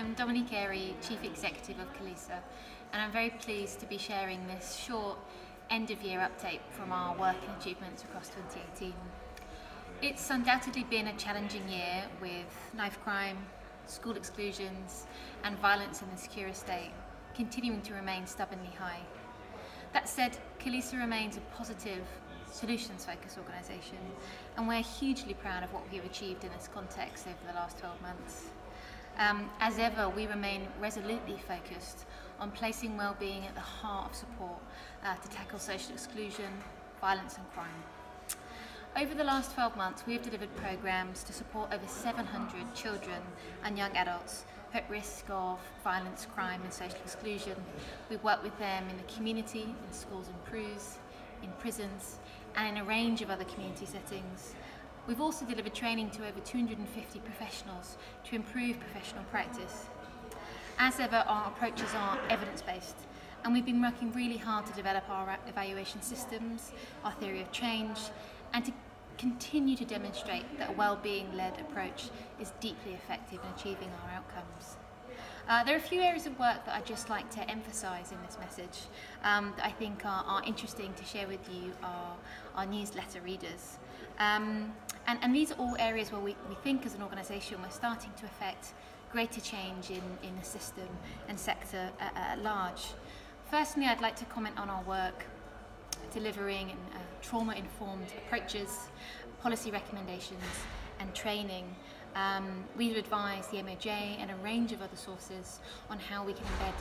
I'm Dominique Airy, Chief Executive of Khulisa, and I'm very pleased to be sharing this short end-of-year update from our work and achievements across 2018. It's undoubtedly been a challenging year with knife crime, school exclusions, and violence in the secure estate continuing to remain stubbornly high. That said, Khulisa remains a positive, solutions-focused organisation, and we're hugely proud of what we've achieved in this context over the last 12 months. As ever, we remain resolutely focused on placing wellbeing at the heart of support to tackle social exclusion, violence and crime. Over the last 12 months, we have delivered programmes to support over 700 children and young adults at risk of violence, crime and social exclusion. We've worked with them in the community, in schools and crews, in prisons and in a range of other community settings. We've also delivered training to over 250 professionals to improve professional practice. As ever, our approaches are evidence-based, and we've been working really hard to develop our evaluation systems, our theory of change, and to continue to demonstrate that a well-being-led approach is deeply effective in achieving our outcomes. There are a few areas of work that I'd just like to emphasise in this message that I think are interesting to share with you, our newsletter readers. And these are all areas where we think as an organisation we're starting to affect greater change in the system and sector at large. Firstly, I'd like to comment on our work delivering trauma-informed approaches, policy recommendations and training. We've advised the MOJ and a range of other sources on how we can embed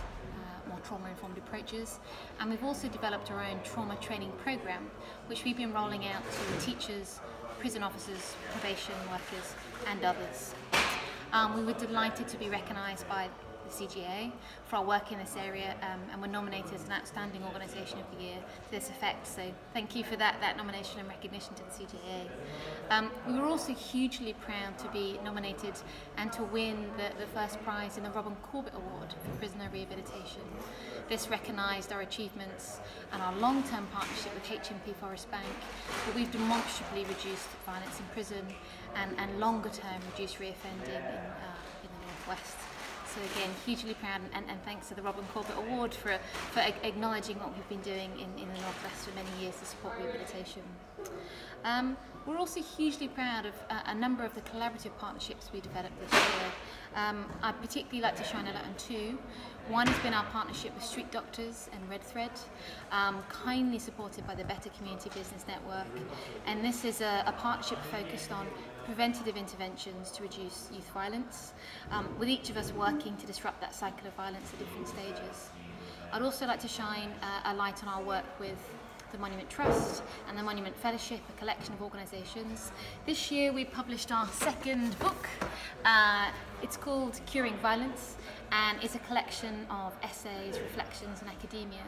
more trauma-informed approaches, and we've also developed our own trauma training programme which we've been rolling out to teachers, prison officers, probation workers and others. We were delighted to be recognised by the CGA for our work in this area, and were nominated as an Outstanding Organisation of the Year to this effect, so thank you for that nomination and recognition to the CGA. We were also hugely proud to be nominated and to win the first prize in the Robin Corbett Award for Prisoner Rehabilitation. This recognised our achievements and our long-term partnership with HMP Forest Bank, where we've demonstrably reduced violence in prison and longer-term reduced reoffending in the North West. So again, hugely proud, and thanks to the Robin Corbett Award for acknowledging what we've been doing in the North West for many years to support rehabilitation. We're also hugely proud of a number of the collaborative partnerships we developed this year. I'd particularly like to shine a light on two. One has been our partnership with Street Doctors and Red Thread, kindly supported by the Better Community Business Network. And this is a partnership focused on preventative interventions to reduce youth violence, with each of us working to disrupt that cycle of violence at different stages. I'd also like to shine a light on our work with the Monument Trust and the Monument Fellowship, a collection of organisations. This year we published our second book. It's called Curing Violence, and it's a collection of essays, reflections and academia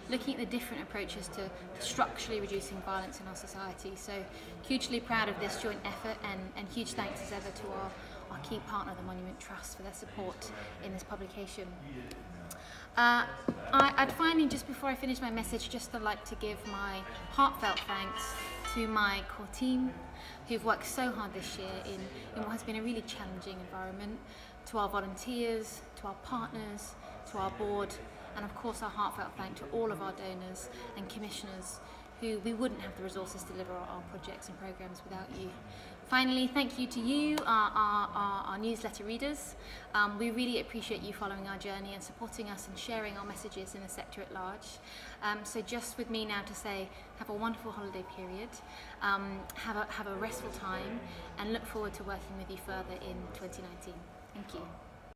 looking at the different approaches to structurally reducing violence in our society. So hugely proud of this joint effort, and huge thanks as ever to our key partner, the Monument Trust, for their support in this publication. I'd finally, just before I finish my message, just like to give my heartfelt thanks to my core team who've worked so hard this year in what has been a really challenging environment, to our volunteers, to our partners, to our board, and of course our heartfelt thank to all of our donors and commissioners who we wouldn't have the resources to deliver our projects and programmes without you. Finally, thank you to you, our newsletter readers. We really appreciate you following our journey and supporting us and sharing our messages in the sector at large. So just with me now to say, have a wonderful holiday period, have a restful time, and look forward to working with you further in 2019. Thank you.